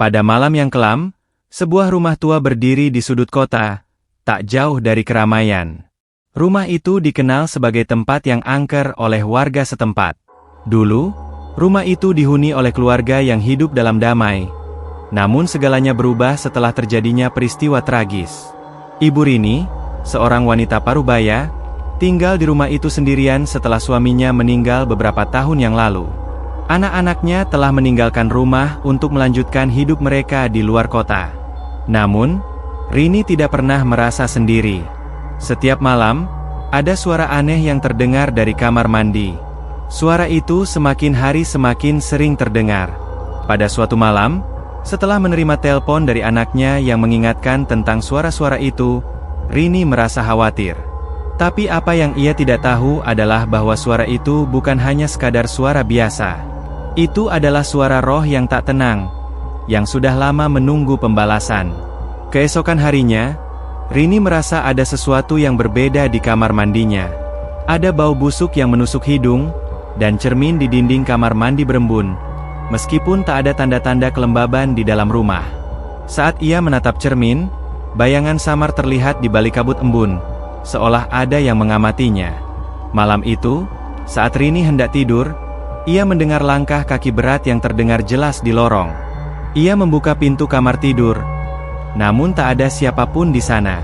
Pada malam yang kelam, sebuah rumah tua berdiri di sudut kota, tak jauh dari keramaian. Rumah itu dikenal sebagai tempat yang angker oleh warga setempat. Dulu, rumah itu dihuni oleh keluarga yang hidup dalam damai. Namun segalanya berubah setelah terjadinya peristiwa tragis. Ibu Rini, seorang wanita parubaya, tinggal di rumah itu sendirian setelah suaminya meninggal beberapa tahun yang lalu. Anak-anaknya telah meninggalkan rumah untuk melanjutkan hidup mereka di luar kota. Namun, Rini tidak pernah merasa sendiri. Setiap malam, ada suara aneh yang terdengar dari kamar mandi. Suara itu semakin hari semakin sering terdengar. Pada suatu malam, setelah menerima telepon dari anaknya yang mengingatkan tentang suara-suara itu, Rini merasa khawatir. Tapi apa yang ia tidak tahu adalah bahwa suara itu bukan hanya sekadar suara biasa. Itu adalah suara roh yang tak tenang, yang sudah lama menunggu pembalasan. Keesokan harinya, Rini merasa ada sesuatu yang berbeda di kamar mandinya. Ada bau busuk yang menusuk hidung, dan cermin di dinding kamar mandi berembun, meskipun tak ada tanda-tanda kelembaban di dalam rumah. Saat ia menatap cermin, bayangan samar terlihat di balik kabut embun, seolah ada yang mengamatinya. Malam itu, saat Rini hendak tidur, ia mendengar langkah kaki berat yang terdengar jelas di lorong. Ia membuka pintu kamar tidur, namun tak ada siapapun di sana.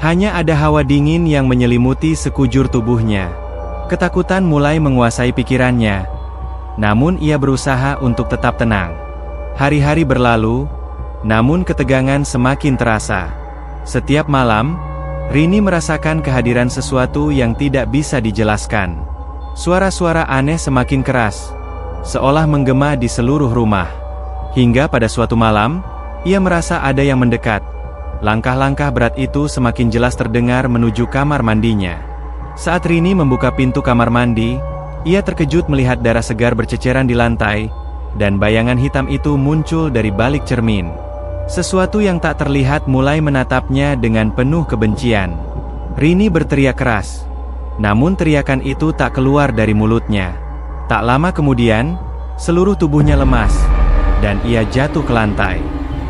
Hanya ada hawa dingin yang menyelimuti sekujur tubuhnya. Ketakutan mulai menguasai pikirannya. Namun ia berusaha untuk tetap tenang. Hari-hari berlalu, namun ketegangan semakin terasa. Setiap malam, Rini merasakan kehadiran sesuatu yang tidak bisa dijelaskan. Suara-suara aneh semakin keras, seolah menggema di seluruh rumah. Hingga pada suatu malam, ia merasa ada yang mendekat. Langkah-langkah berat itu semakin jelas terdengar menuju kamar mandinya. Saat Rini membuka pintu kamar mandi, ia terkejut melihat darah segar berceceran di lantai, dan bayangan hitam itu muncul dari balik cermin. Sesuatu yang tak terlihat mulai menatapnya dengan penuh kebencian. Rini berteriak keras, namun teriakan itu tak keluar dari mulutnya. Tak lama kemudian, seluruh tubuhnya lemas, dan ia jatuh ke lantai.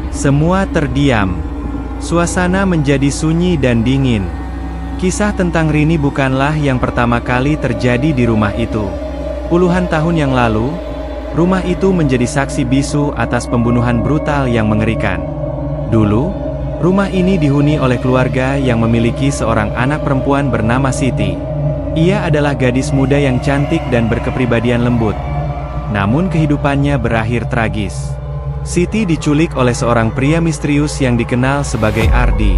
Semua terdiam. Suasana menjadi sunyi dan dingin. Kisah tentang Rini bukanlah yang pertama kali terjadi di rumah itu. Puluhan tahun yang lalu, rumah itu menjadi saksi bisu atas pembunuhan brutal yang mengerikan. Dulu, rumah ini dihuni oleh keluarga yang memiliki seorang anak perempuan bernama Siti. Ia adalah gadis muda yang cantik dan berkepribadian lembut. Namun kehidupannya berakhir tragis. Siti diculik oleh seorang pria misterius yang dikenal sebagai Ardi.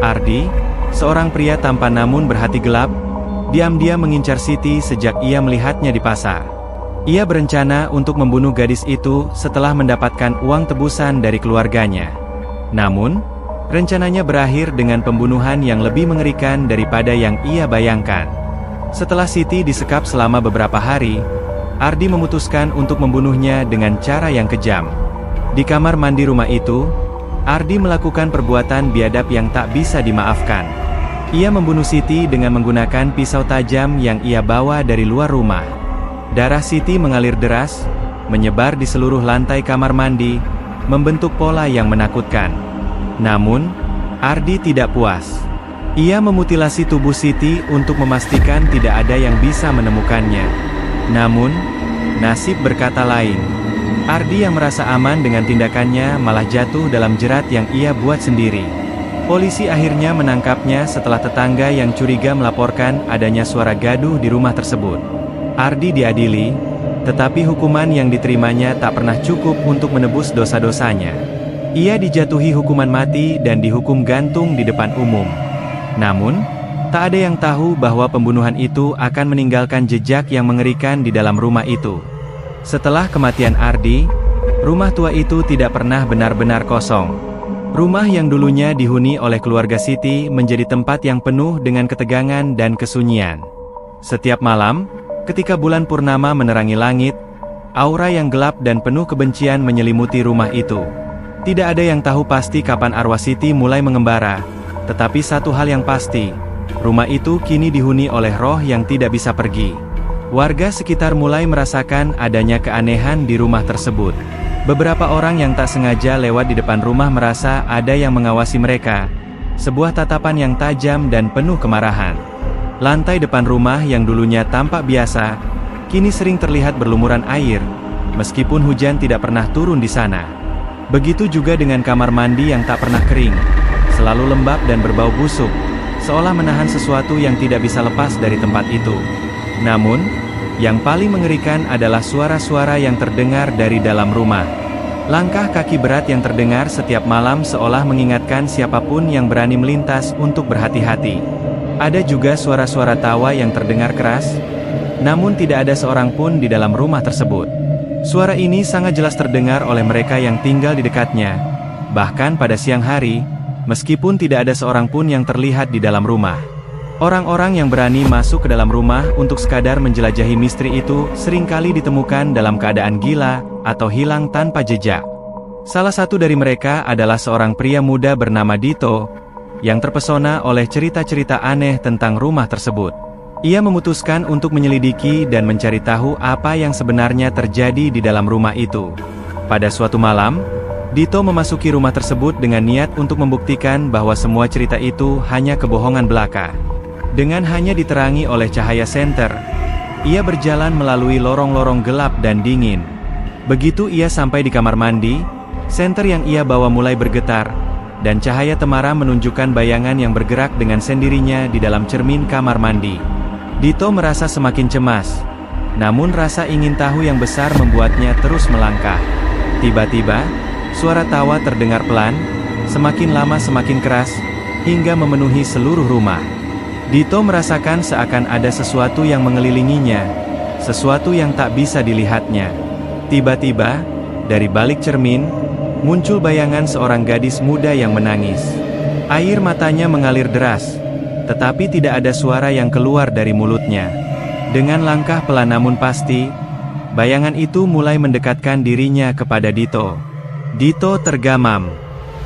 Ardi, seorang pria tampan namun berhati gelap, diam-diam mengincar Siti sejak ia melihatnya di pasar. Ia berencana untuk membunuh gadis itu setelah mendapatkan uang tebusan dari keluarganya. Namun, rencananya berakhir dengan pembunuhan yang lebih mengerikan daripada yang ia bayangkan. Setelah Siti disekap selama beberapa hari, Ardi memutuskan untuk membunuhnya dengan cara yang kejam. Di kamar mandi rumah itu, Ardi melakukan perbuatan biadab yang tak bisa dimaafkan. Ia membunuh Siti dengan menggunakan pisau tajam yang ia bawa dari luar rumah. Darah Siti mengalir deras, menyebar di seluruh lantai kamar mandi, membentuk pola yang menakutkan. Namun, Ardi tidak puas. Ia memutilasi tubuh Siti untuk memastikan tidak ada yang bisa menemukannya. Namun, nasib berkata lain. Ardi yang merasa aman dengan tindakannya malah jatuh dalam jerat yang ia buat sendiri. Polisi akhirnya menangkapnya setelah tetangga yang curiga melaporkan adanya suara gaduh di rumah tersebut. Ardi diadili, tetapi hukuman yang diterimanya tak pernah cukup untuk menebus dosa-dosanya. Ia dijatuhi hukuman mati dan dihukum gantung di depan umum. Namun, tak ada yang tahu bahwa pembunuhan itu akan meninggalkan jejak yang mengerikan di dalam rumah itu. Setelah kematian Ardi, rumah tua itu tidak pernah benar-benar kosong. Rumah yang dulunya dihuni oleh keluarga Siti menjadi tempat yang penuh dengan ketegangan dan kesunyian. Setiap malam, ketika bulan purnama menerangi langit, aura yang gelap dan penuh kebencian menyelimuti rumah itu. Tidak ada yang tahu pasti kapan arwah Siti mulai mengembara, tetapi satu hal yang pasti, rumah itu kini dihuni oleh roh yang tidak bisa pergi. Warga sekitar mulai merasakan adanya keanehan di rumah tersebut. Beberapa orang yang tak sengaja lewat di depan rumah merasa ada yang mengawasi mereka. Sebuah tatapan yang tajam dan penuh kemarahan. Lantai depan rumah yang dulunya tampak biasa, kini sering terlihat berlumuran air, meskipun hujan tidak pernah turun di sana. Begitu juga dengan kamar mandi yang tak pernah kering, selalu lembab dan berbau busuk, seolah menahan sesuatu yang tidak bisa lepas dari tempat itu. Namun, yang paling mengerikan adalah suara-suara yang terdengar dari dalam rumah. Langkah kaki berat yang terdengar setiap malam seolah mengingatkan siapapun yang berani melintas untuk berhati-hati. Ada juga suara-suara tawa yang terdengar keras, namun tidak ada seorang pun di dalam rumah tersebut. Suara ini sangat jelas terdengar oleh mereka yang tinggal di dekatnya. Bahkan pada siang hari, meskipun tidak ada seorang pun yang terlihat di dalam rumah. Orang-orang yang berani masuk ke dalam rumah untuk sekadar menjelajahi misteri itu seringkali ditemukan dalam keadaan gila atau hilang tanpa jejak. Salah satu dari mereka adalah seorang pria muda bernama Dito, yang terpesona oleh cerita-cerita aneh tentang rumah tersebut. Ia memutuskan untuk menyelidiki dan mencari tahu apa yang sebenarnya terjadi di dalam rumah itu. Pada suatu malam, Dito memasuki rumah tersebut dengan niat untuk membuktikan bahwa semua cerita itu hanya kebohongan belaka. Dengan hanya diterangi oleh cahaya senter, ia berjalan melalui lorong-lorong gelap dan dingin. Begitu ia sampai di kamar mandi, senter yang ia bawa mulai bergetar, dan cahaya temaram menunjukkan bayangan yang bergerak dengan sendirinya di dalam cermin kamar mandi. Dito merasa semakin cemas, namun rasa ingin tahu yang besar membuatnya terus melangkah. Tiba-tiba, suara tawa terdengar pelan, semakin lama semakin keras, hingga memenuhi seluruh rumah. Dito merasakan seakan ada sesuatu yang mengelilinginya, sesuatu yang tak bisa dilihatnya. Tiba-tiba, dari balik cermin, muncul bayangan seorang gadis muda yang menangis. Air matanya mengalir deras, tetapi tidak ada suara yang keluar dari mulutnya. Dengan langkah pelan namun pasti, bayangan itu mulai mendekatkan dirinya kepada Dito. Dito tergamam.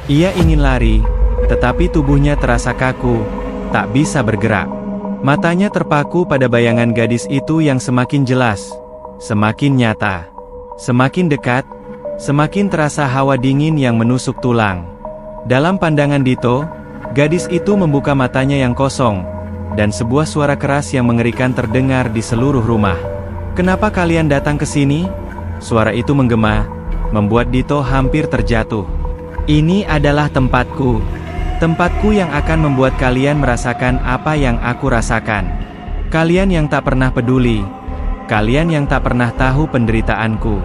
Ia ingin lari, tetapi tubuhnya terasa kaku, tak bisa bergerak. Matanya terpaku pada bayangan gadis itu yang semakin jelas, semakin nyata, semakin dekat, semakin terasa hawa dingin yang menusuk tulang. Dalam pandangan Dito, gadis itu membuka matanya yang kosong, dan sebuah suara keras yang mengerikan terdengar di seluruh rumah. "Kenapa kalian datang ke sini?" Suara itu menggema, membuat Dito hampir terjatuh. "Ini adalah tempatku. Tempatku yang akan membuat kalian merasakan apa yang aku rasakan. Kalian yang tak pernah peduli. Kalian yang tak pernah tahu penderitaanku."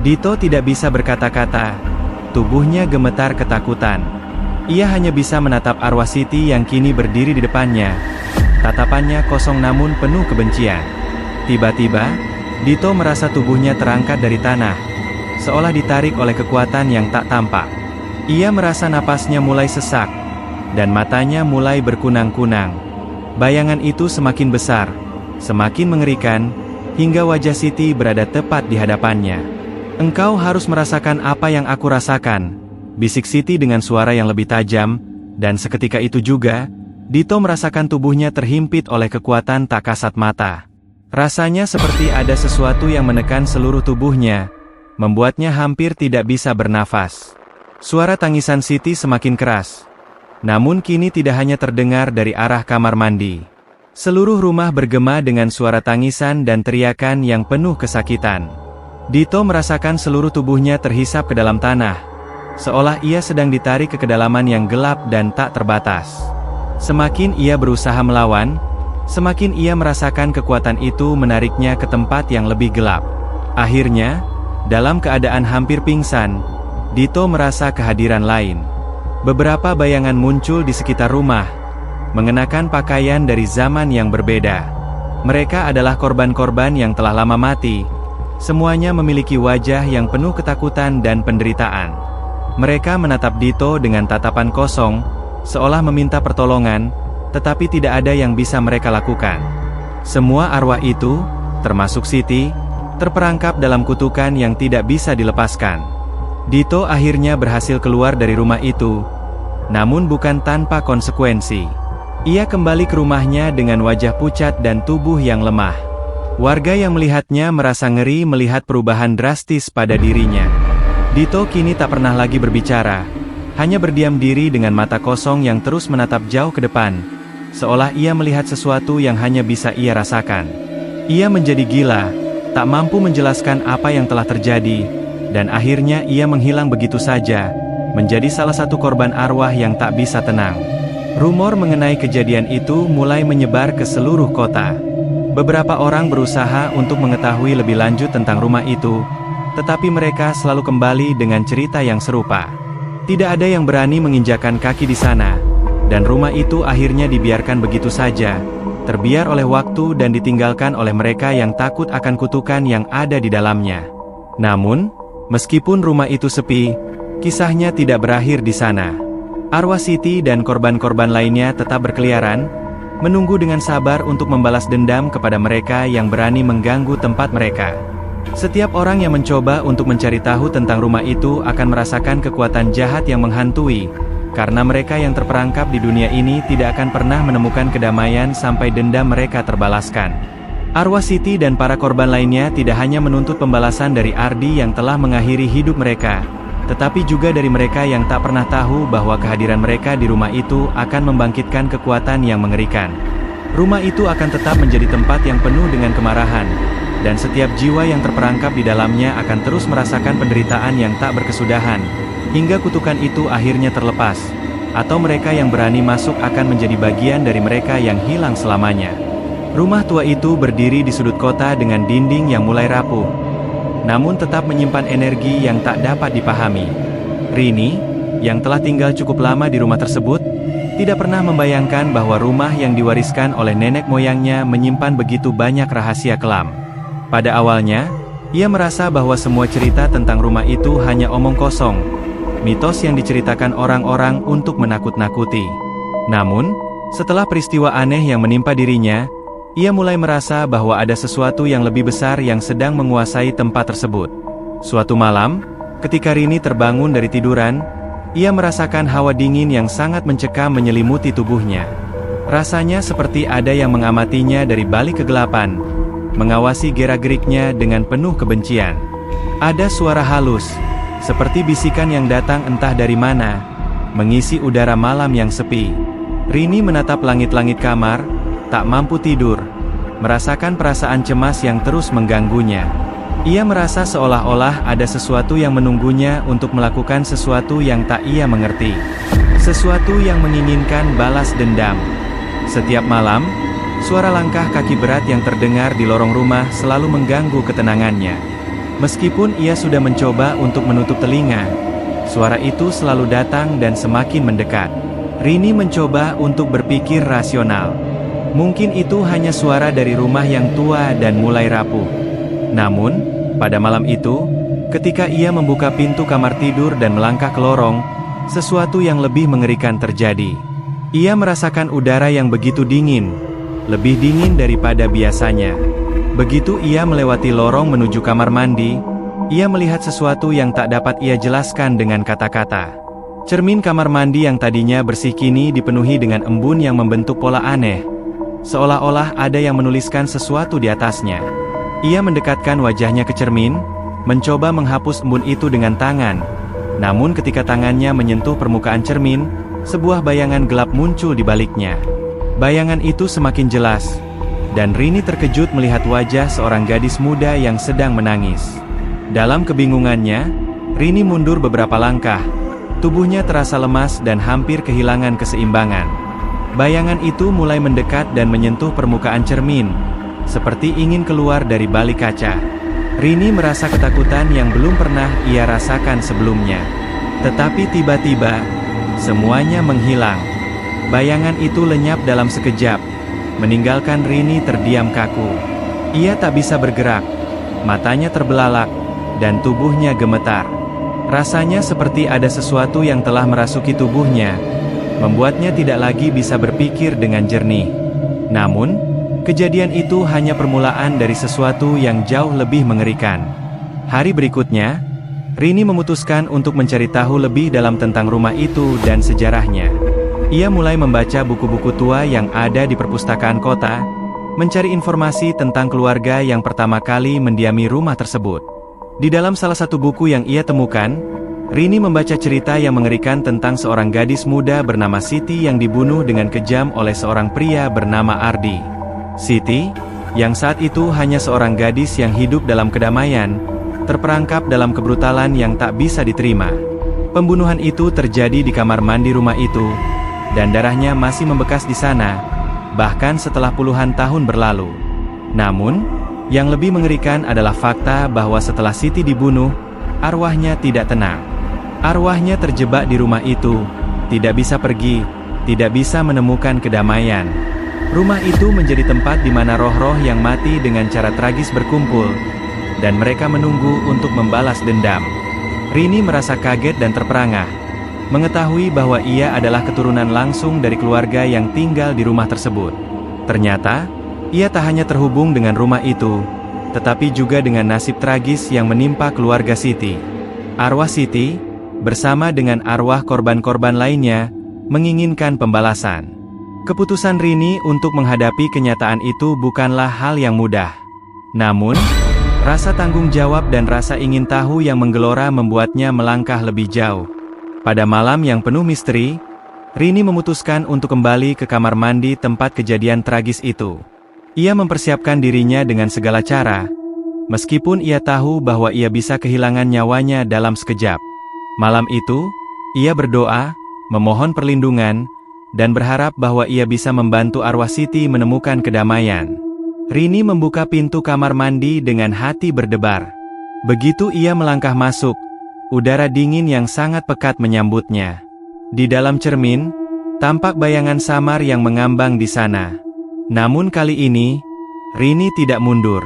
Dito tidak bisa berkata-kata. Tubuhnya gemetar ketakutan. Ia hanya bisa menatap arwah Siti yang kini berdiri di depannya. Tatapannya kosong namun penuh kebencian. Tiba-tiba, Dito merasa tubuhnya terangkat dari tanah, seolah ditarik oleh kekuatan yang tak tampak. Ia merasa napasnya mulai sesak, dan matanya mulai berkunang-kunang. Bayangan itu semakin besar, semakin mengerikan, hingga wajah Siti berada tepat di hadapannya. "Engkau harus merasakan apa yang aku rasakan," bisik Siti dengan suara yang lebih tajam, dan seketika itu juga, Dito merasakan tubuhnya terhimpit oleh kekuatan tak kasat mata. Rasanya seperti ada sesuatu yang menekan seluruh tubuhnya, membuatnya hampir tidak bisa bernafas. Suara tangisan Siti semakin keras. Namun kini tidak hanya terdengar dari arah kamar mandi. Seluruh rumah bergema dengan suara tangisan dan teriakan yang penuh kesakitan. Dito merasakan seluruh tubuhnya terhisap ke dalam tanah, seolah ia sedang ditarik ke kedalaman yang gelap dan tak terbatas. Semakin ia berusaha melawan, semakin ia merasakan kekuatan itu menariknya ke tempat yang lebih gelap. Akhirnya, dalam keadaan hampir pingsan, Dito merasa kehadiran lain. Beberapa bayangan muncul di sekitar rumah, mengenakan pakaian dari zaman yang berbeda. Mereka adalah korban-korban yang telah lama mati. Semuanya memiliki wajah yang penuh ketakutan dan penderitaan. Mereka menatap Dito dengan tatapan kosong, seolah meminta pertolongan, tetapi tidak ada yang bisa mereka lakukan. Semua arwah itu, termasuk Siti, terperangkap dalam kutukan yang tidak bisa dilepaskan. Dito akhirnya berhasil keluar dari rumah itu, namun bukan tanpa konsekuensi. Ia kembali ke rumahnya dengan wajah pucat dan tubuh yang lemah. Warga yang melihatnya merasa ngeri melihat perubahan drastis pada dirinya. Dito kini tak pernah lagi berbicara, hanya berdiam diri dengan mata kosong yang terus menatap jauh ke depan, seolah ia melihat sesuatu yang hanya bisa ia rasakan. Ia menjadi gila, tak mampu menjelaskan apa yang telah terjadi, dan akhirnya ia menghilang begitu saja, menjadi salah satu korban arwah yang tak bisa tenang. Rumor mengenai kejadian itu mulai menyebar ke seluruh kota. Beberapa orang berusaha untuk mengetahui lebih lanjut tentang rumah itu, tetapi mereka selalu kembali dengan cerita yang serupa. Tidak ada yang berani menginjakan kaki di sana, dan rumah itu akhirnya dibiarkan begitu saja, terbiar oleh waktu dan ditinggalkan oleh mereka yang takut akan kutukan yang ada di dalamnya. Namun, meskipun rumah itu sepi, kisahnya tidak berakhir di sana. Arwah Siti dan korban-korban lainnya tetap berkeliaran, menunggu dengan sabar untuk membalas dendam kepada mereka yang berani mengganggu tempat mereka. Setiap orang yang mencoba untuk mencari tahu tentang rumah itu akan merasakan kekuatan jahat yang menghantui, karena mereka yang terperangkap di dunia ini tidak akan pernah menemukan kedamaian sampai dendam mereka terbalaskan. Arwah Siti dan para korban lainnya tidak hanya menuntut pembalasan dari Ardi yang telah mengakhiri hidup mereka, tetapi juga dari mereka yang tak pernah tahu bahwa kehadiran mereka di rumah itu akan membangkitkan kekuatan yang mengerikan. Rumah itu akan tetap menjadi tempat yang penuh dengan kemarahan, dan setiap jiwa yang terperangkap di dalamnya akan terus merasakan penderitaan yang tak berkesudahan, hingga kutukan itu akhirnya terlepas, atau mereka yang berani masuk akan menjadi bagian dari mereka yang hilang selamanya. Rumah tua itu berdiri di sudut kota dengan dinding yang mulai rapuh, namun tetap menyimpan energi yang tak dapat dipahami. Rini, yang telah tinggal cukup lama di rumah tersebut, tidak pernah membayangkan bahwa rumah yang diwariskan oleh nenek moyangnya menyimpan begitu banyak rahasia kelam. Pada awalnya, ia merasa bahwa semua cerita tentang rumah itu hanya omong kosong, mitos yang diceritakan orang-orang untuk menakut-nakuti. Namun, setelah peristiwa aneh yang menimpa dirinya, ia mulai merasa bahwa ada sesuatu yang lebih besar yang sedang menguasai tempat tersebut. Suatu malam, ketika Rini terbangun dari tiduran, ia merasakan hawa dingin yang sangat mencekam menyelimuti tubuhnya. Rasanya seperti ada yang mengamatinya dari balik kegelapan, mengawasi gerak-geriknya dengan penuh kebencian. Ada suara halus, seperti bisikan yang datang entah dari mana, mengisi udara malam yang sepi. Rini menatap langit-langit kamar, tak mampu tidur, merasakan perasaan cemas yang terus mengganggunya. Ia merasa seolah-olah ada sesuatu yang menunggunya untuk melakukan sesuatu yang tak ia mengerti. Sesuatu yang menginginkan balas dendam. Setiap malam, suara langkah kaki berat yang terdengar di lorong rumah selalu mengganggu ketenangannya. Meskipun ia sudah mencoba untuk menutup telinga, suara itu selalu datang dan semakin mendekat. Rini mencoba untuk berpikir rasional. Mungkin itu hanya suara dari rumah yang tua dan mulai rapuh. Namun, pada malam itu, ketika ia membuka pintu kamar tidur dan melangkah ke lorong, sesuatu yang lebih mengerikan terjadi. Ia merasakan udara yang begitu dingin, lebih dingin daripada biasanya. Begitu ia melewati lorong menuju kamar mandi, ia melihat sesuatu yang tak dapat ia jelaskan dengan kata-kata. Cermin kamar mandi yang tadinya bersih kini dipenuhi dengan embun yang membentuk pola aneh, seolah-olah ada yang menuliskan sesuatu di atasnya. Ia mendekatkan wajahnya ke cermin, mencoba menghapus embun itu dengan tangan. Namun ketika tangannya menyentuh permukaan cermin, sebuah bayangan gelap muncul di baliknya. Bayangan itu semakin jelas, dan Rini terkejut melihat wajah seorang gadis muda yang sedang menangis. Dalam kebingungannya, Rini mundur beberapa langkah. Tubuhnya terasa lemas dan hampir kehilangan keseimbangan. Bayangan itu mulai mendekat dan menyentuh permukaan cermin, seperti ingin keluar dari balik kaca. Rini merasa ketakutan yang belum pernah ia rasakan sebelumnya. Tetapi tiba-tiba, semuanya menghilang. Bayangan itu lenyap dalam sekejap, meninggalkan Rini terdiam kaku. Ia tak bisa bergerak, matanya terbelalak, dan tubuhnya gemetar. Rasanya seperti ada sesuatu yang telah merasuki tubuhnya, membuatnya tidak lagi bisa berpikir dengan jernih. Namun, kejadian itu hanya permulaan dari sesuatu yang jauh lebih mengerikan. Hari berikutnya, Rini memutuskan untuk mencari tahu lebih dalam tentang rumah itu dan sejarahnya. Ia mulai membaca buku-buku tua yang ada di perpustakaan kota, mencari informasi tentang keluarga yang pertama kali mendiami rumah tersebut. Di dalam salah satu buku yang ia temukan, Rini membaca cerita yang mengerikan tentang seorang gadis muda bernama Siti yang dibunuh dengan kejam oleh seorang pria bernama Ardi. Siti, yang saat itu hanya seorang gadis yang hidup dalam kedamaian, terperangkap dalam kebrutalan yang tak bisa diterima. Pembunuhan itu terjadi di kamar mandi rumah itu, dan darahnya masih membekas di sana, bahkan setelah puluhan tahun berlalu. Namun, yang lebih mengerikan adalah fakta bahwa setelah Siti dibunuh, arwahnya tidak tenang. Arwahnya terjebak di rumah itu, tidak bisa pergi, tidak bisa menemukan kedamaian. Rumah itu menjadi tempat di mana roh-roh yang mati dengan cara tragis berkumpul, dan mereka menunggu untuk membalas dendam. Rini merasa kaget dan terperangah, mengetahui bahwa ia adalah keturunan langsung dari keluarga yang tinggal di rumah tersebut. Ternyata, ia tak hanya terhubung dengan rumah itu, tetapi juga dengan nasib tragis yang menimpa keluarga Siti. Arwah Siti, bersama dengan arwah korban-korban lainnya, menginginkan pembalasan. Keputusan Rini untuk menghadapi kenyataan itu bukanlah hal yang mudah. Namun, rasa tanggung jawab dan rasa ingin tahu yang menggelora membuatnya melangkah lebih jauh. Pada malam yang penuh misteri, Rini memutuskan untuk kembali ke kamar mandi tempat kejadian tragis itu. Ia mempersiapkan dirinya dengan segala cara, meskipun ia tahu bahwa ia bisa kehilangan nyawanya dalam sekejap. Malam itu, ia berdoa, memohon perlindungan, dan berharap bahwa ia bisa membantu arwah Siti menemukan kedamaian. Rini membuka pintu kamar mandi dengan hati berdebar. Begitu ia melangkah masuk, udara dingin yang sangat pekat menyambutnya. Di dalam cermin, tampak bayangan samar yang mengambang di sana. Namun kali ini, Rini tidak mundur.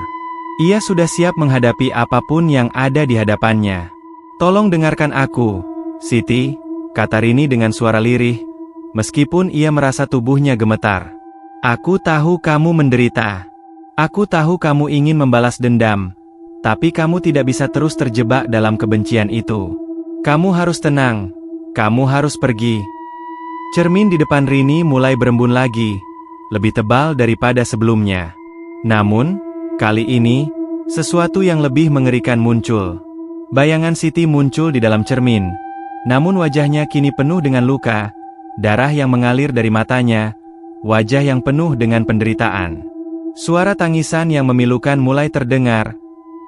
Ia sudah siap menghadapi apapun yang ada di hadapannya. "Tolong dengarkan aku, Siti," kata Rini dengan suara lirih, meskipun ia merasa tubuhnya gemetar. "Aku tahu kamu menderita. Aku tahu kamu ingin membalas dendam, tapi kamu tidak bisa terus terjebak dalam kebencian itu. Kamu harus tenang, kamu harus pergi." Cermin di depan Rini mulai berembun lagi, lebih tebal daripada sebelumnya. Namun, kali ini, sesuatu yang lebih mengerikan muncul. Bayangan Siti muncul di dalam cermin, namun wajahnya kini penuh dengan luka, darah yang mengalir dari matanya, wajah yang penuh dengan penderitaan. Suara tangisan yang memilukan mulai terdengar,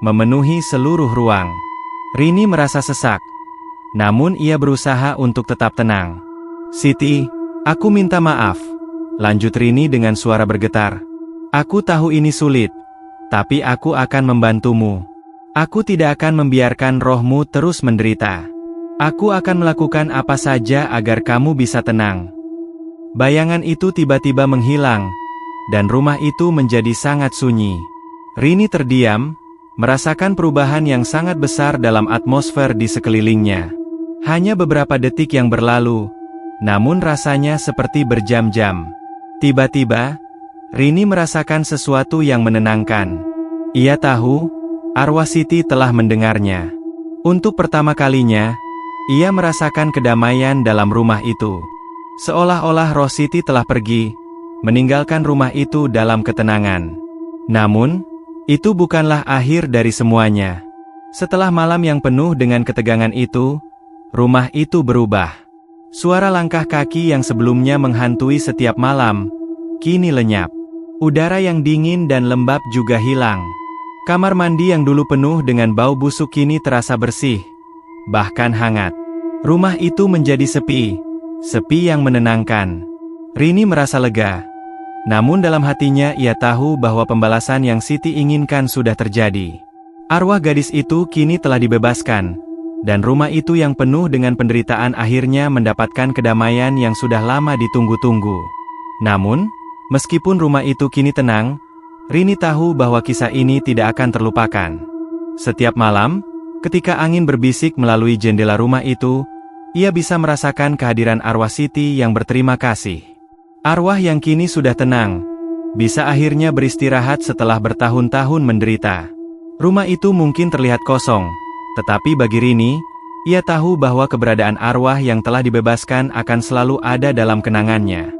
memenuhi seluruh ruang. Rini merasa sesak, namun ia berusaha untuk tetap tenang. "Siti, aku minta maaf," lanjut Rini dengan suara bergetar. "Aku tahu ini sulit, tapi aku akan membantumu. Aku tidak akan membiarkan rohmu terus menderita. Aku akan melakukan apa saja agar kamu bisa tenang." Bayangan itu tiba-tiba menghilang, dan rumah itu menjadi sangat sunyi. Rini terdiam, merasakan perubahan yang sangat besar dalam atmosfer di sekelilingnya. Hanya beberapa detik yang berlalu, namun rasanya seperti berjam-jam. Tiba-tiba, Rini merasakan sesuatu yang menenangkan. Ia tahu, arwah Siti telah mendengarnya. Untuk pertama kalinya, ia merasakan kedamaian dalam rumah itu. Seolah-olah roh Siti telah pergi, meninggalkan rumah itu dalam ketenangan. Namun, itu bukanlah akhir dari semuanya. Setelah malam yang penuh dengan ketegangan itu, rumah itu berubah. Suara langkah kaki yang sebelumnya menghantui setiap malam, kini lenyap. Udara yang dingin dan lembab juga hilang. Kamar mandi yang dulu penuh dengan bau busuk kini terasa bersih, bahkan hangat. Rumah itu menjadi sepi, sepi yang menenangkan. Rini merasa lega. Namun dalam hatinya ia tahu bahwa pembalasan yang Siti inginkan sudah terjadi. Arwah gadis itu kini telah dibebaskan, dan rumah itu yang penuh dengan penderitaan akhirnya mendapatkan kedamaian yang sudah lama ditunggu-tunggu. Namun, meskipun rumah itu kini tenang, Rini tahu bahwa kisah ini tidak akan terlupakan. Setiap malam, ketika angin berbisik melalui jendela rumah itu, ia bisa merasakan kehadiran arwah Siti yang berterima kasih. Arwah yang kini sudah tenang, bisa akhirnya beristirahat setelah bertahun-tahun menderita. Rumah itu mungkin terlihat kosong, tetapi bagi Rini, ia tahu bahwa keberadaan arwah yang telah dibebaskan akan selalu ada dalam kenangannya.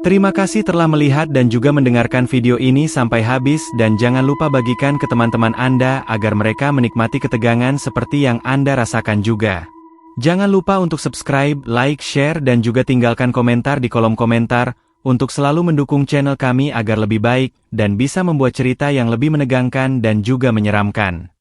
Terima kasih telah melihat dan juga mendengarkan video ini sampai habis dan jangan lupa bagikan ke teman-teman Anda agar mereka menikmati ketegangan seperti yang Anda rasakan juga. Jangan lupa untuk subscribe, like, share dan juga tinggalkan komentar di kolom komentar untuk selalu mendukung channel kami agar lebih baik dan bisa membuat cerita yang lebih menegangkan dan juga menyeramkan.